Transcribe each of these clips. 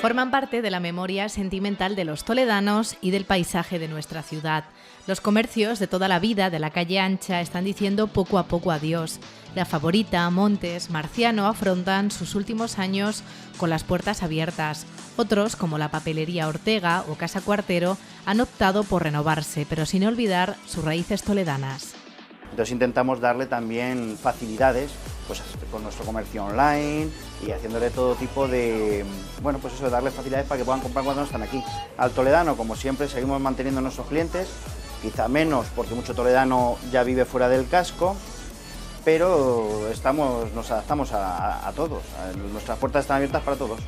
Forman parte de la memoria sentimental de los toledanos y del paisaje de nuestra ciudad. Los comercios de toda la vida de la calle Ancha están diciendo poco a poco adiós. La Favorita, Montes, Marciano afrontan sus últimos años con las puertas abiertas. Otros, como la Papelería Ortega o Casa Cuartero, han optado por renovarse, pero sin olvidar sus raíces toledanas. Entonces intentamos darle también facilidades, pues con nuestro comercio online y haciéndole todo tipo de, bueno, pues eso, darle facilidades para que puedan comprar cuando no están aquí. Al toledano, como siempre, seguimos manteniendo a nuestros clientes, quizá menos porque mucho toledano ya vive fuera del casco, pero nos adaptamos a todos, nuestras puertas están abiertas para todos.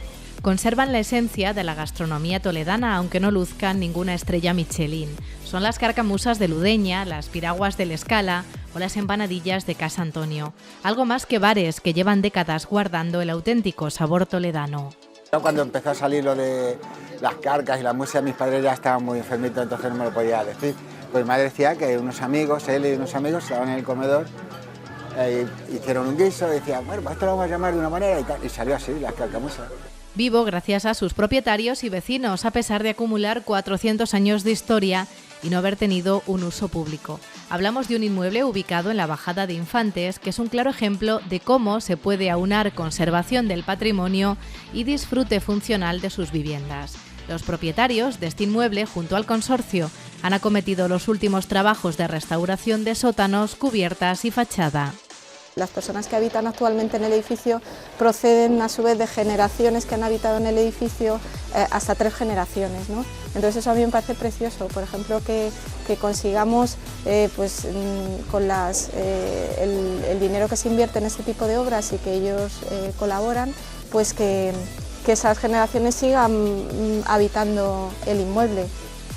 Conservan la esencia de la gastronomía toledana, aunque no luzcan ninguna estrella Michelin. Son las carcamusas de Ludeña, las piraguas del Escala o las empanadillas de Casa Antonio. Algo más que bares que llevan décadas guardando el auténtico sabor toledano. Cuando empezó a salir lo de las carcas y la música, mis padres ya estaban muy enfermitos, entonces no me lo podía decir. Pues mi madre decía que unos amigos, él y unos amigos, estaban en el comedor, hicieron un guiso y decían, bueno, pues esto lo vamos a llamar de una manera y salió así, las carcamusas. Vivo gracias a sus propietarios y vecinos, a pesar de acumular 400 años de historia y no haber tenido un uso público. Hablamos de un inmueble ubicado en la Bajada de Infantes, que es un claro ejemplo de cómo se puede aunar conservación del patrimonio y disfrute funcional de sus viviendas. Los propietarios de este inmueble, junto al consorcio, han acometido los últimos trabajos de restauración de sótanos, cubiertas y fachada. Las personas que habitan actualmente en el edificio proceden a su vez de generaciones que han habitado en el edificio hasta 3 generaciones, ¿no? Entonces eso a mí me parece precioso, por ejemplo que consigamos con el dinero que se invierte en este tipo de obras y que ellos colaboran, pues que esas generaciones sigan habitando el inmueble.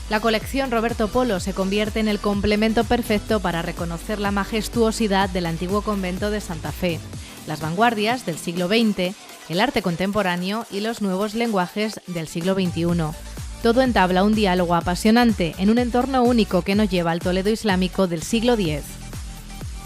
La colección Roberto Polo se convierte en el complemento perfecto para reconocer la majestuosidad del antiguo convento de Santa Fe, las vanguardias del siglo XX, el arte contemporáneo y los nuevos lenguajes del siglo XXI. Todo entabla un diálogo apasionante en un entorno único que nos lleva al Toledo islámico del siglo X.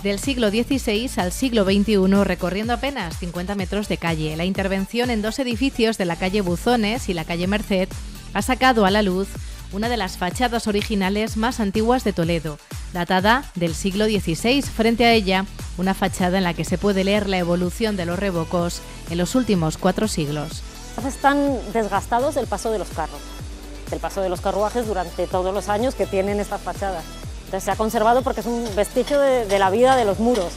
Del siglo XVI al siglo XXI, recorriendo apenas 50 metros de calle, la intervención en 2 edificios de la calle Buzones y la calle Merced ha sacado a la luz una de las fachadas originales más antiguas de Toledo, datada del siglo XVI. Frente a ella, una fachada en la que se puede leer la evolución de los revocos en los últimos 4 siglos. Están desgastados del paso de los carros, del paso de los carruajes durante todos los años que tienen estas fachadas. Entonces se ha conservado porque es un vestigio de la vida de los muros.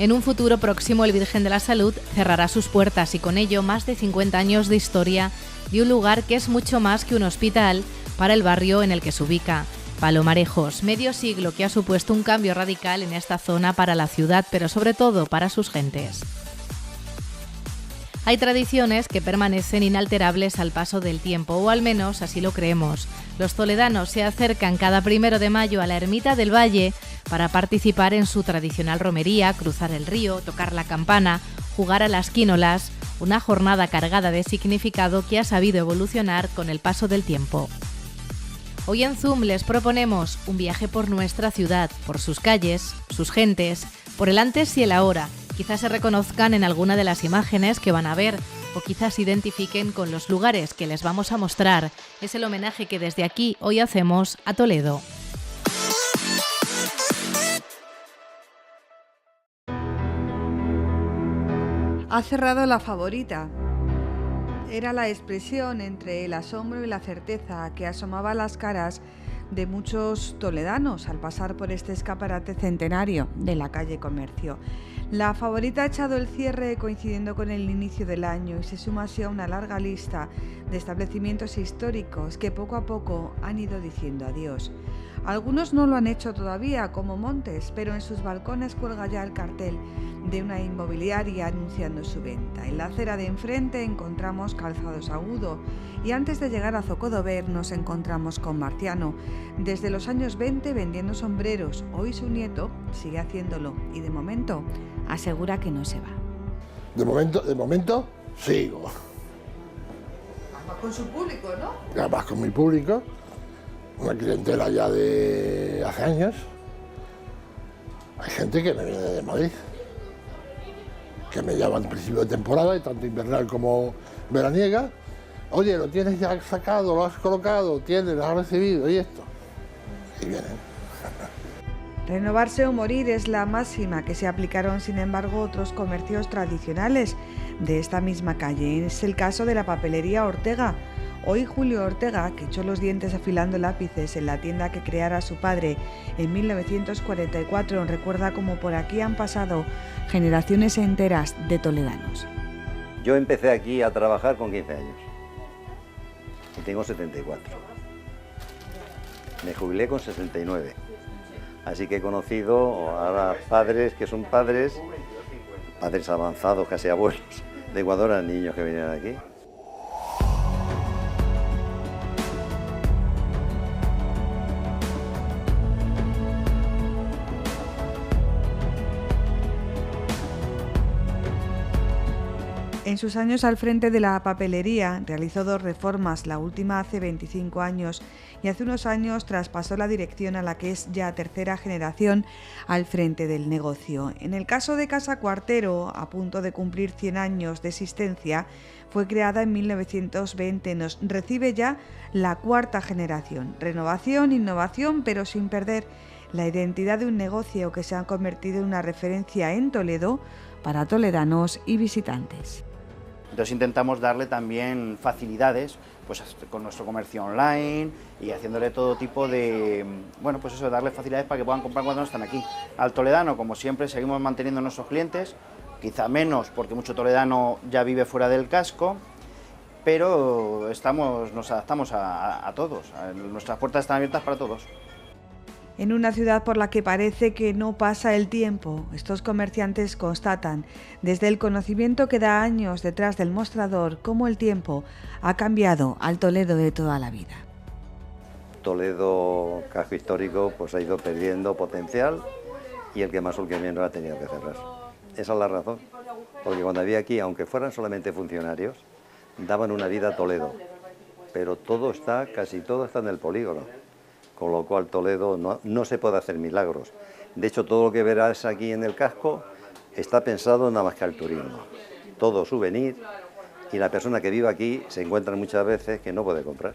En un futuro próximo, el Virgen de la Salud cerrará sus puertas y con ello más de 50 años de historia de un lugar que es mucho más que un hospital para el barrio en el que se ubica. Palomarejos, medio siglo que ha supuesto un cambio radical en esta zona para la ciudad, pero sobre todo para sus gentes. Hay tradiciones que permanecen inalterables al paso del tiempo, o al menos así lo creemos. Los toledanos se acercan cada 1 de mayo a la Ermita del Valle para participar en su tradicional romería, cruzar el río, tocar la campana, jugar a las quínolas, una jornada cargada de significado que ha sabido evolucionar con el paso del tiempo. Hoy en Zoom les proponemos un viaje por nuestra ciudad, por sus calles, sus gentes, por el antes y el ahora. Quizás se reconozcan en alguna de las imágenes que van a ver o quizás se identifiquen con los lugares que les vamos a mostrar. Es el homenaje que desde aquí hoy hacemos a Toledo. Ha cerrado La Favorita. Era la expresión entre el asombro y la certeza que asomaba a las caras de muchos toledanos al pasar por este escaparate centenario de la calle Comercio. La Favorita ha echado el cierre coincidiendo con el inicio del año y se suma así a una larga lista de establecimientos históricos que poco a poco han ido diciendo adiós. Algunos no lo han hecho todavía, como Montes, pero en sus balcones cuelga ya el cartel de una inmobiliaria anunciando su venta. En la acera de enfrente encontramos Calzados Agudo y antes de llegar a Zocodover nos encontramos con Marciano. Desde los años 20 vendiendo sombreros, hoy su nieto sigue haciéndolo y de momento asegura que no se va. De momento sigo. Además con su público, ¿no? Además con mi público, una clientela ya de hace años. Hay gente que me viene de Madrid, que me llama en principio de temporada, tanto invernal como veraniega, Oye, ¿lo tienes ya sacado, lo has colocado, tienes, lo has recibido y esto? Y vienen. Renovarse o morir es la máxima que se aplicaron, sin embargo, otros comercios tradicionales de esta misma calle. Es el caso de la papelería Ortega. Hoy Julio Ortega, que echó los dientes afilando lápices en la tienda que creara su padre en 1944, recuerda cómo por aquí han pasado generaciones enteras de toledanos. Yo empecé aquí a trabajar con 15 años y tengo 74. Me jubilé con 69. Así que he conocido ahora padres que son padres avanzados, casi abuelos, de Ecuador a niños que vinieron aquí. En sus años al frente de la papelería realizó 2 reformas, la última hace 25 años, y hace unos años traspasó la dirección a la que es ya tercera generación al frente del negocio. En el caso de Casa Cuartero, a punto de cumplir 100 años de existencia, fue creada en 1920, nos recibe ya la 4ª generación. Renovación, innovación, pero sin perder la identidad de un negocio que se ha convertido en una referencia en Toledo para toledanos y visitantes. Entonces intentamos darle también facilidades pues, con nuestro comercio online y haciéndole todo tipo de, bueno, pues eso, darle facilidades para que puedan comprar cuando no están aquí. Al toledano, como siempre, seguimos manteniendo a nuestros clientes, quizá menos porque mucho toledano ya vive fuera del casco, pero nos adaptamos a todos, nuestras puertas están abiertas para todos. En una ciudad por la que parece que no pasa el tiempo, estos comerciantes constatan, desde el conocimiento que da años detrás del mostrador, cómo el tiempo ha cambiado al Toledo de toda la vida. Toledo, casco histórico, pues ha ido perdiendo potencial y el que más o el que menos ha tenido que cerrar. Esa es la razón, porque cuando había aquí, aunque fueran solamente funcionarios, daban una vida a Toledo, pero casi todo está en el polígono. Con lo cual Toledo no se puede hacer milagros. De hecho, todo lo que verás aquí en el casco está pensado nada más que al turismo. Todo souvenir, y la persona que vive aquí se encuentra muchas veces que no puede comprar.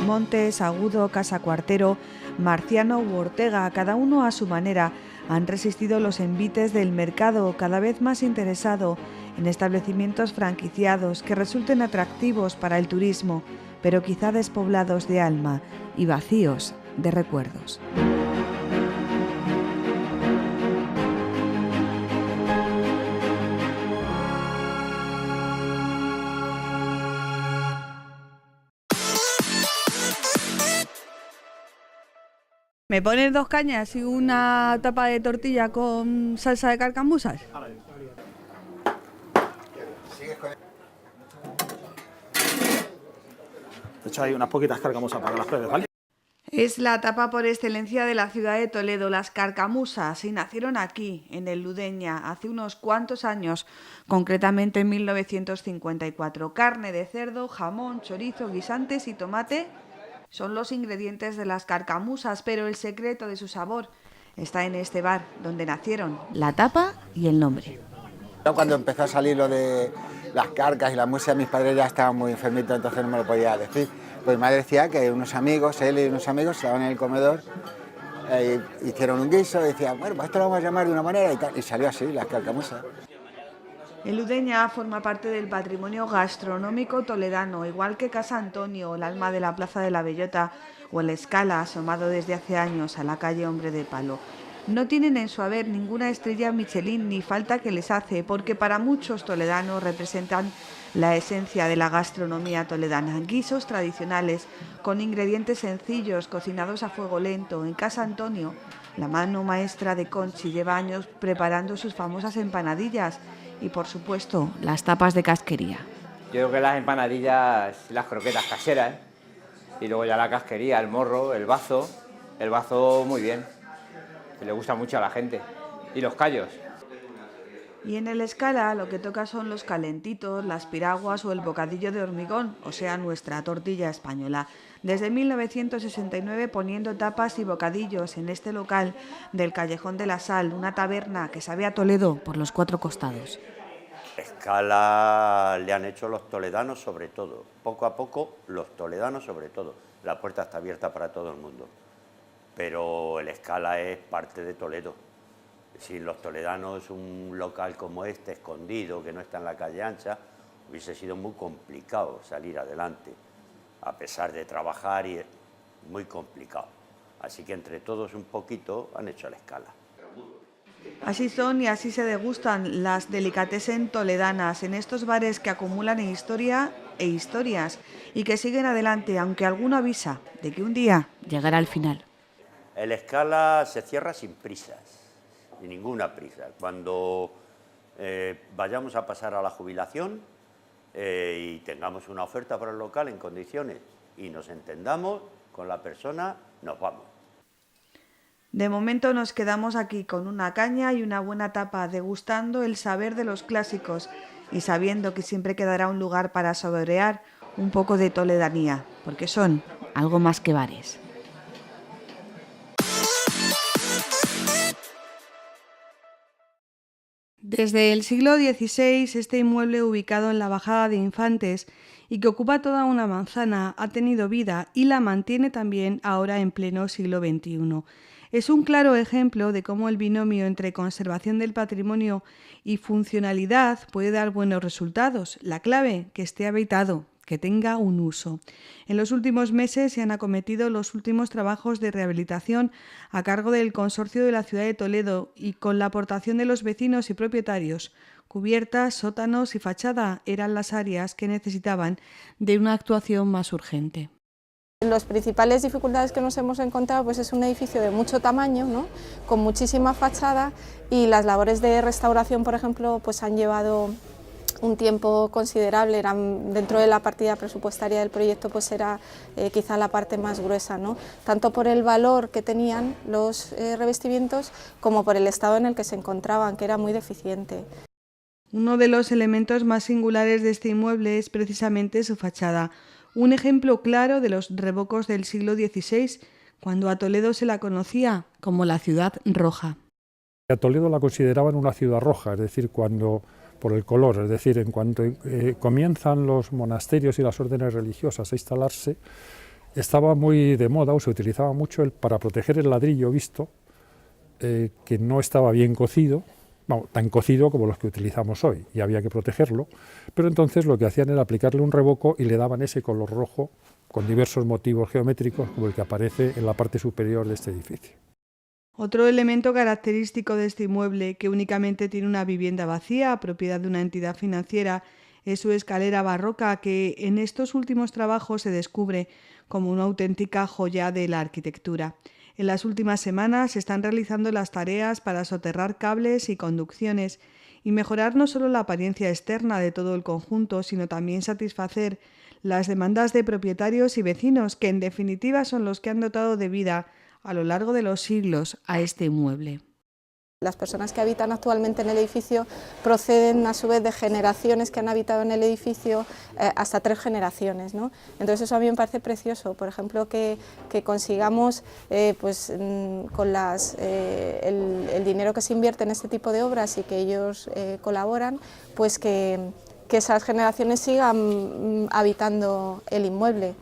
Montes, Agudo, Casa Cuartero, Marciano u Ortega, cada uno a su manera, han resistido los envites del mercado, cada vez más interesado en establecimientos franquiciados que resulten atractivos para el turismo, pero quizá despoblados de alma y vacíos de recuerdos. ¿Me pones 2 cañas y una tapa de tortilla con salsa de carcamusas? De hecho, hay unas poquitas carcamusas para que las pruebes, ¿vale? Es la tapa por excelencia de la ciudad de Toledo, las carcamusas, y nacieron aquí, en el Ludeña, hace unos cuantos años, concretamente en 1954. Carne de cerdo, jamón, chorizo, guisantes y tomate son los ingredientes de las carcamusas, pero el secreto de su sabor está en este bar, donde nacieron la tapa y el nombre. Cuando empezó a salir lo de las carcas y la música, mis padres ya estaban muy enfermitos, entonces no me lo podía decir. Pues mi madre decía que unos amigos, él y unos amigos, estaban en el comedor, hicieron un guiso y decían, bueno, pues esto lo vamos a llamar de una manera y tal, y salió así, las carcamusas. El Ludeña forma parte del patrimonio gastronómico toledano, igual que Casa Antonio, el alma de la Plaza de la Bellota o el Escala, asomado desde hace años a la calle Hombre de Palo. No tienen en su haber ninguna estrella Michelin ni falta que les hace, porque para muchos toledanos representan la esencia de la gastronomía toledana. Guisos tradicionales con ingredientes sencillos, cocinados a fuego lento. En Casa Antonio, la mano maestra de Conchi lleva años preparando sus famosas empanadillas y, por supuesto, las tapas de casquería. Yo creo que las empanadillas, las croquetas caseras, y luego ya la casquería, el morro, el bazo muy bien, que le gusta mucho a la gente, y los callos. Y en el Escala lo que toca son los calentitos, las piraguas o el bocadillo de hormigón, o sea, nuestra tortilla española. Desde 1969 poniendo tapas y bocadillos en este local del Callejón de la Sal, una taberna que sabe a Toledo por los 4 costados. Escala le han hecho los toledanos sobre todo, poco a poco los toledanos sobre todo. La puerta está abierta para todo el mundo, pero el Escala es parte de Toledo. Sin los toledanos, un local como este, escondido, que no está en la calle ancha, hubiese sido muy complicado salir adelante, a pesar de trabajar, y es muy complicado. Así que entre todos un poquito han hecho el Escala. Así son y así se degustan las delicatessen toledanas en estos bares que acumulan historia e historias y que siguen adelante, aunque alguno avisa de que un día llegará al final. El Escala se cierra sin prisas, sin ninguna prisa. Cuando vayamos a pasar a la jubilación y tengamos una oferta para el local en condiciones y nos entendamos con la persona, nos vamos. De momento nos quedamos aquí con una caña y una buena tapa, degustando el saber de los clásicos y sabiendo que siempre quedará un lugar para saborear un poco de toledanía, porque son algo más que bares. Desde el siglo XVI, este inmueble ubicado en la Bajada de Infantes y que ocupa toda una manzana ha tenido vida y la mantiene también ahora en pleno siglo XXI. Es un claro ejemplo de cómo el binomio entre conservación del patrimonio y funcionalidad puede dar buenos resultados. La clave, que esté habitado, que tenga un uso. En los últimos meses se han acometido los últimos trabajos de rehabilitación a cargo del Consorcio de la Ciudad de Toledo y con la aportación de los vecinos y propietarios. Cubiertas, sótanos y fachada eran las áreas que necesitaban de una actuación más urgente. Las principales dificultades que nos hemos encontrado pues es un edificio de mucho tamaño, ¿no?, con muchísima fachada, y las labores de restauración, por ejemplo, pues han llevado un tiempo considerable. Eran, dentro de la partida presupuestaria del proyecto, pues era quizá la parte más gruesa, ¿no?, tanto por el valor que tenían los revestimientos como por el estado en el que se encontraban, que era muy deficiente. Uno de los elementos más singulares de este inmueble es precisamente su fachada, un ejemplo claro de los revocos del siglo XVI, cuando a Toledo se la conocía como la ciudad roja. A Toledo la consideraban una ciudad roja, es decir, cuando por el color, es decir, en cuanto comienzan los monasterios y las órdenes religiosas a instalarse, estaba muy de moda o se utilizaba mucho para proteger el ladrillo visto, que no estaba bien cocido, tan cocido como los que utilizamos hoy, y había que protegerlo, pero entonces lo que hacían era aplicarle un revoco y le daban ese color rojo con diversos motivos geométricos como el que aparece en la parte superior de este edificio. Otro elemento característico de este inmueble, que únicamente tiene una vivienda vacía, propiedad de una entidad financiera, es su escalera barroca, que en estos últimos trabajos se descubre como una auténtica joya de la arquitectura. En las últimas semanas se están realizando las tareas para soterrar cables y conducciones y mejorar no solo la apariencia externa de todo el conjunto, sino también satisfacer las demandas de propietarios y vecinos, que en definitiva son los que han dotado de vida a lo largo de los siglos a este inmueble. Las personas que habitan actualmente en el edificio proceden a su vez de generaciones que han habitado en el edificio, hasta 3 generaciones, ¿no? Entonces eso a mí me parece precioso, por ejemplo, que consigamos pues, con el dinero que se invierte en este tipo de obras y que ellos colaboran, pues que esas generaciones sigan habitando el inmueble.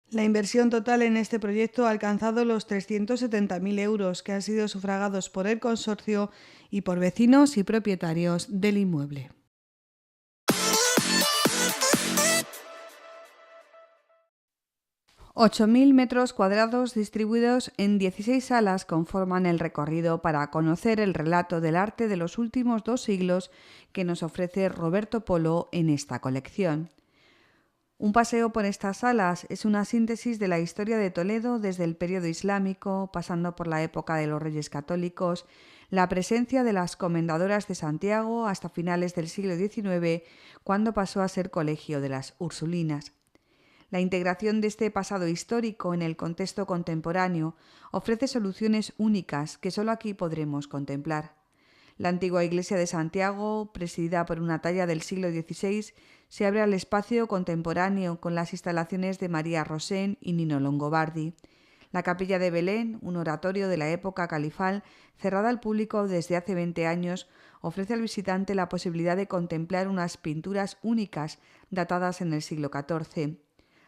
La inversión total en este proyecto ha alcanzado los 370.000 euros, que han sido sufragados por el consorcio y por vecinos y propietarios del inmueble. $8.000 metros cuadrados distribuidos en 16 salas conforman el recorrido para conocer el relato del arte de los últimos 2 siglos que nos ofrece Roberto Polo en esta colección. Un paseo por estas salas es una síntesis de la historia de Toledo desde el periodo islámico, pasando por la época de los Reyes Católicos, la presencia de las Comendadoras de Santiago hasta finales del siglo XIX, cuando pasó a ser colegio de las Ursulinas. La integración de este pasado histórico en el contexto contemporáneo ofrece soluciones únicas que solo aquí podremos contemplar. La antigua iglesia de Santiago, presidida por una talla del siglo XVI, se abre al espacio contemporáneo con las instalaciones de María Rosén y Nino Longobardi. La capilla de Belén, un oratorio de la época califal, cerrada al público desde hace 20 años, ofrece al visitante la posibilidad de contemplar unas pinturas únicas datadas en el siglo XIV.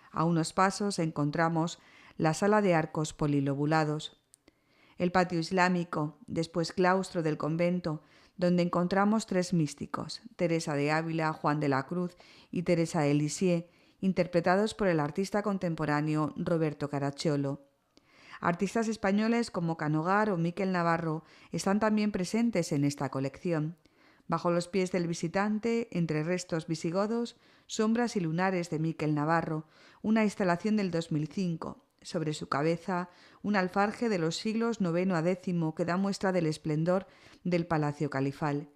A unos pasos encontramos la sala de arcos polilobulados, el patio islámico, después claustro del convento, donde encontramos 3 místicos, Teresa de Ávila, Juan de la Cruz y Teresa de Lisieux, interpretados por el artista contemporáneo Roberto Caracciolo. Artistas españoles como Canogar o Miquel Navarro están también presentes en esta colección. Bajo los pies del visitante, entre restos visigodos, Sombras y lunares de Miquel Navarro, una instalación del 2005. Sobre su cabeza, un alfarje de los siglos IX a X que da muestra del esplendor del palacio califal.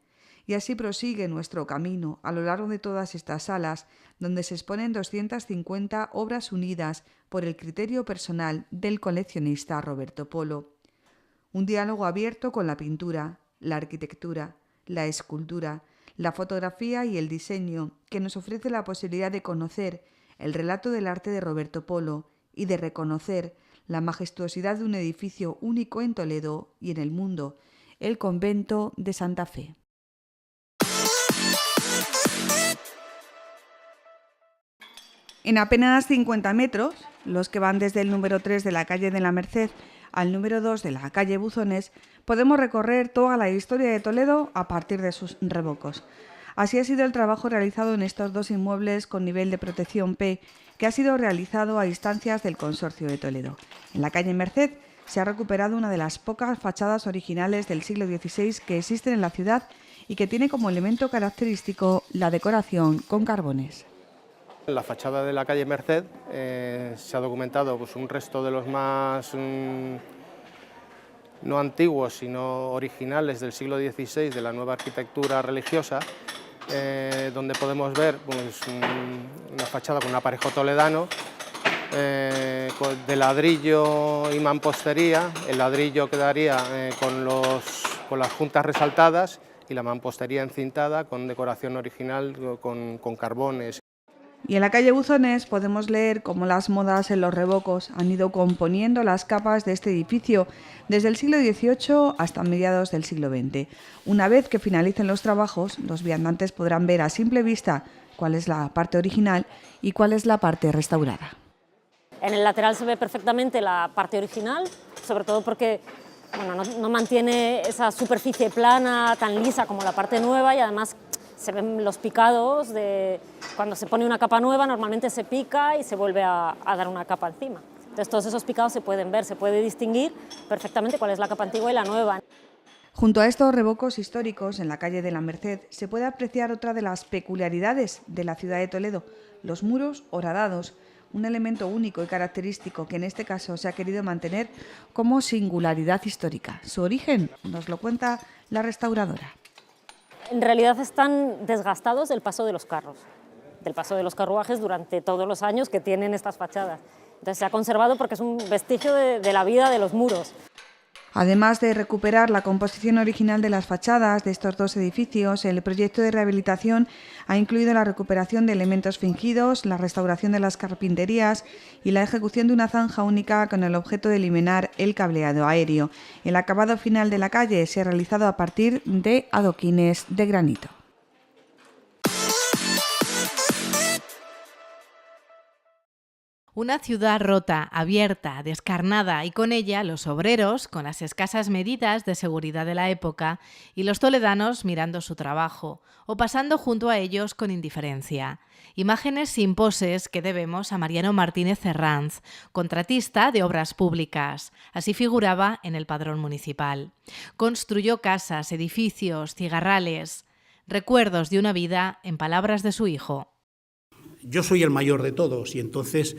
Y así prosigue nuestro camino a lo largo de todas estas salas, donde se exponen 250 obras unidas por el criterio personal del coleccionista Roberto Polo. Un diálogo abierto con la pintura, la arquitectura, la escultura, la fotografía y el diseño, que nos ofrece la posibilidad de conocer el relato del arte de Roberto Polo y de reconocer la majestuosidad de un edificio único en Toledo y en el mundo, el convento de Santa Fe. En apenas 50 metros, los que van desde el número 3 de la calle de la Merced al número 2 de la calle Buzones, podemos recorrer toda la historia de Toledo a partir de sus revocos. Así ha sido el trabajo realizado en estos 2 inmuebles con nivel de protección P, que ha sido realizado a instancias del Consorcio de Toledo. En la calle Merced se ha recuperado una de las pocas fachadas originales del siglo XVI que existen en la ciudad y que tiene como elemento característico la decoración con carbones. En la fachada de la calle Merced se ha documentado un resto de los más no antiguos, sino originales del siglo XVI de la nueva arquitectura religiosa, donde podemos ver una fachada con un aparejo toledano, de ladrillo y mampostería. El ladrillo quedaría con las juntas resaltadas y la mampostería encintada con decoración original con carbones. Y en la calle Buzones podemos leer cómo las modas en los revocos han ido componiendo las capas de este edificio desde el siglo XVIII hasta mediados del siglo XX. Una vez que finalicen los trabajos, los viandantes podrán ver a simple vista cuál es la parte original y cuál es la parte restaurada. En el lateral se ve perfectamente la parte original, sobre todo porque no mantiene esa superficie plana tan lisa como la parte nueva, y además se ven los picados de cuando se pone una capa nueva, normalmente se pica y se vuelve a dar una capa encima. Entonces todos esos picados se pueden ver, se puede distinguir perfectamente cuál es la capa antigua y la nueva. Junto a estos revocos históricos en la calle de la Merced se puede apreciar otra de las peculiaridades de la ciudad de Toledo, los muros horadados, un elemento único y característico que en este caso se ha querido mantener como singularidad histórica. Su origen nos lo cuenta la restauradora. En realidad están desgastados del paso de los carros, del paso de los carruajes durante todos los años que tienen estas fachadas. Entonces se ha conservado porque es un vestigio de la vida de los muros. Además de recuperar la composición original de las fachadas de estos 2 edificios, el proyecto de rehabilitación ha incluido la recuperación de elementos fingidos, la restauración de las carpinterías y la ejecución de una zanja única con el objeto de eliminar el cableado aéreo. El acabado final de la calle se ha realizado a partir de adoquines de granito. Una ciudad rota, abierta, descarnada y con ella los obreros con las escasas medidas de seguridad de la época y los toledanos mirando su trabajo o pasando junto a ellos con indiferencia. Imágenes sin poses que debemos a Mariano Martínez Herranz, contratista de obras públicas. Así figuraba en el padrón municipal. Construyó casas, edificios, cigarrales. Recuerdos de una vida en palabras de su hijo. Yo soy el mayor de todos y entonces,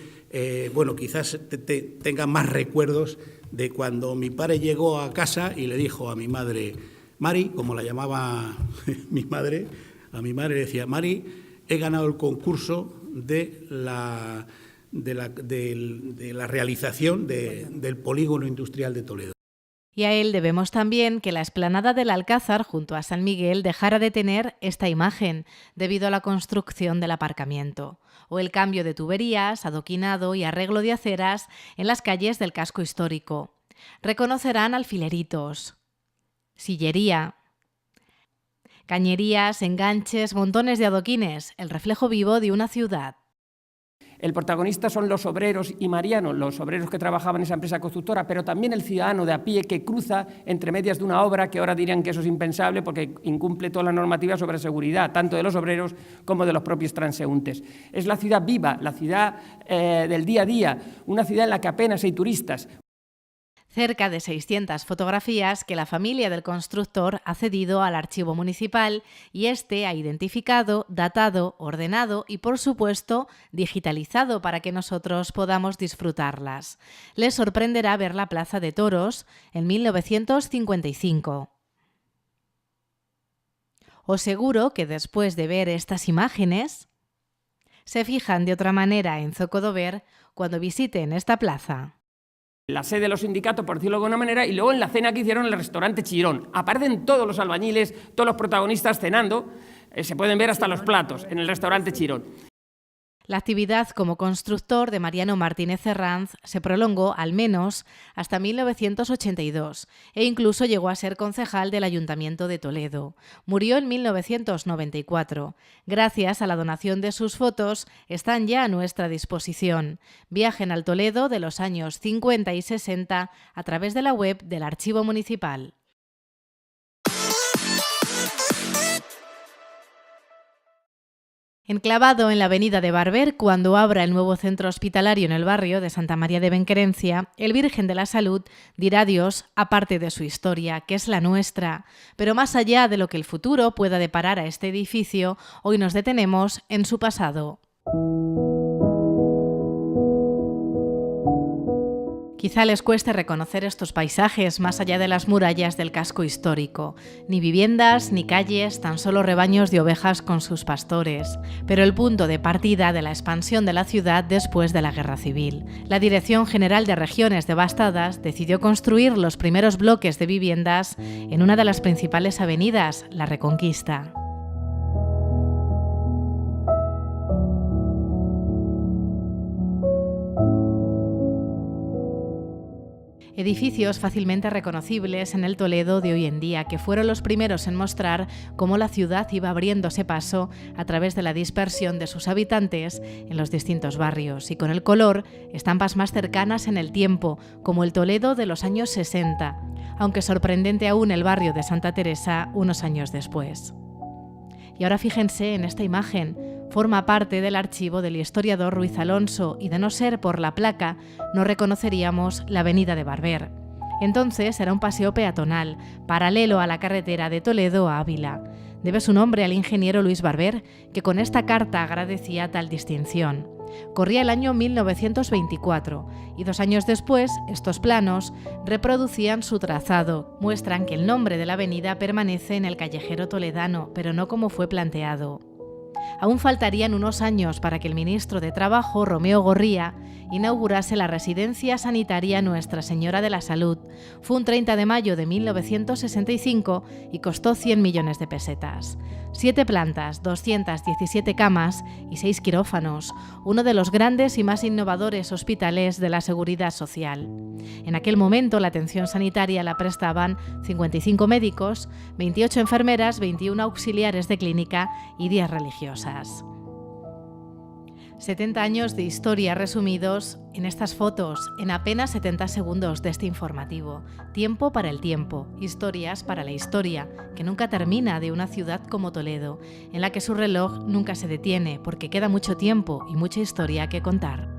quizás tenga más recuerdos de cuando mi padre llegó a casa y le dijo a mi madre, Mari, como la llamaba mi madre, a mi madre le decía, Mari, he ganado el concurso de la realización del polígono industrial de Toledo. Y a él debemos también que la explanada del Alcázar junto a San Miguel dejara de tener esta imagen debido a la construcción del aparcamiento, o el cambio de tuberías, adoquinado y arreglo de aceras en las calles del casco histórico. Reconocerán alfileritos, sillería, cañerías, enganches, montones de adoquines, el reflejo vivo de una ciudad. El protagonista son los obreros y Mariano, los obreros que trabajaban en esa empresa constructora, pero también el ciudadano de a pie que cruza entre medias de una obra, que ahora dirían que eso es impensable porque incumple toda la normativa sobre seguridad, tanto de los obreros como de los propios transeúntes. Es la ciudad viva, la ciudad del día a día, una ciudad en la que apenas hay turistas. Cerca de 600 fotografías que la familia del constructor ha cedido al archivo municipal y este ha identificado, datado, ordenado y, por supuesto, digitalizado para que nosotros podamos disfrutarlas. Les sorprenderá ver la Plaza de Toros en 1955. Os seguro que después de ver estas imágenes, se fijan de otra manera en Zocodover cuando visiten esta plaza. La sede de los sindicatos, por decirlo de alguna manera, y luego en la cena que hicieron en el restaurante Chirón. Aparecen todos los albañiles, todos los protagonistas cenando, se pueden ver hasta los platos en el restaurante Chirón. La actividad como constructor de Mariano Martínez Herranz se prolongó al menos hasta 1982 e incluso llegó a ser concejal del Ayuntamiento de Toledo. Murió en 1994. Gracias a la donación de sus fotos están ya a nuestra disposición. Viajen al Toledo de los años 50 y 60 a través de la web del Archivo Municipal. Enclavado en la avenida de Barber, cuando abra el nuevo centro hospitalario en el barrio de Santa María de Benquerencia, el Virgen de la Salud dirá adiós a parte de su historia, que es la nuestra. Pero más allá de lo que el futuro pueda deparar a este edificio, hoy nos detenemos en su pasado. Quizá les cueste reconocer estos paisajes más allá de las murallas del casco histórico. Ni viviendas, ni calles, tan solo rebaños de ovejas con sus pastores. Pero el punto de partida de la expansión de la ciudad después de la Guerra Civil. La Dirección General de Regiones Devastadas decidió construir los primeros bloques de viviendas en una de las principales avenidas, la Reconquista. Edificios fácilmente reconocibles en el Toledo de hoy en día, que fueron los primeros en mostrar cómo la ciudad iba abriéndose paso a través de la dispersión de sus habitantes en los distintos barrios, y con el color, estampas más cercanas en el tiempo, como el Toledo de los años 60, aunque sorprendente aún el barrio de Santa Teresa unos años después. Y ahora fíjense en esta imagen. Forma parte del archivo del historiador Ruiz Alonso y de no ser por la placa no reconoceríamos la avenida de Barber. Entonces era un paseo peatonal, paralelo a la carretera de Toledo a Ávila. Debe su nombre al ingeniero Luis Barber, que con esta carta agradecía tal distinción. Corría el año 1924 y 2 años después estos planos reproducían su trazado. Muestran que el nombre de la avenida permanece en el callejero toledano, pero no como fue planteado. Aún faltarían unos años para que el ministro de Trabajo, Romeo Gorría, inaugurase la residencia sanitaria Nuestra Señora de la Salud. Fue un 30 de mayo de 1965 y costó 100 millones de pesetas. 7 plantas, 217 camas y 6 quirófanos, uno de los grandes y más innovadores hospitales de la seguridad social. En aquel momento la atención sanitaria la prestaban 55 médicos, 28 enfermeras, 21 auxiliares de clínica y 10 religiosas. 70 años de historia resumidos en estas fotos, en apenas 70 segundos de este informativo. Tiempo para el tiempo, historias para la historia, que nunca termina, de una ciudad como Toledo, en la que su reloj nunca se detiene, porque queda mucho tiempo y mucha historia que contar.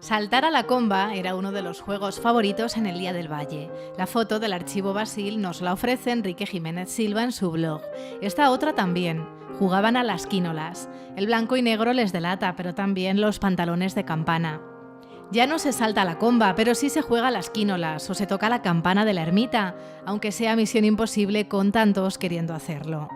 Saltar a la comba era uno de los juegos favoritos en el Día del Valle. La foto del Archivo Basil nos la ofrece Enrique Jiménez Silva en su blog. Esta otra también. Jugaban a las quínolas. El blanco y negro les delata, pero también los pantalones de campana. Ya no se salta a la comba, pero sí se juega a las quínolas o se toca la campana de la ermita, aunque sea misión imposible con tantos queriendo hacerlo.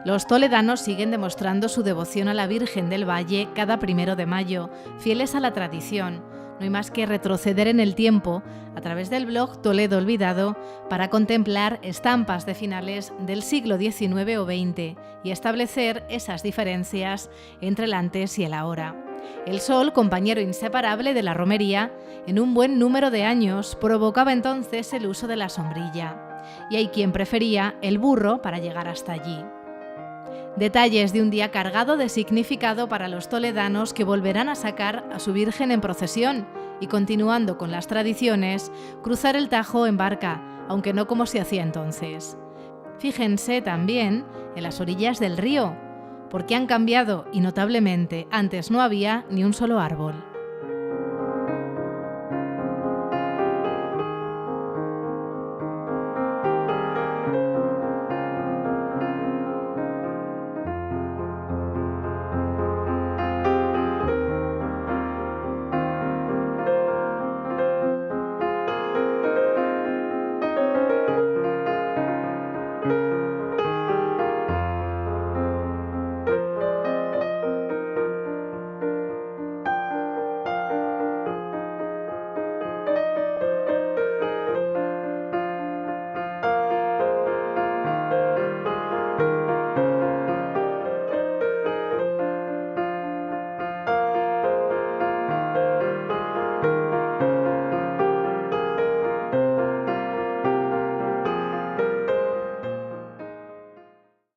Los toledanos siguen demostrando su devoción a la Virgen del Valle cada 1 de mayo, fieles a la tradición. No hay más que retroceder en el tiempo a través del blog Toledo Olvidado para contemplar estampas de finales del siglo XIX o XX y establecer esas diferencias entre el antes y el ahora. El sol, compañero inseparable de la romería, en un buen número de años provocaba entonces el uso de la sombrilla, y hay quien prefería el burro para llegar hasta allí. Detalles de un día cargado de significado para los toledanos que volverán a sacar a su Virgen en procesión y, continuando con las tradiciones, cruzar el Tajo en barca, aunque no como se hacía entonces. Fíjense también en las orillas del río, porque han cambiado y notablemente. Antes no había ni un solo árbol.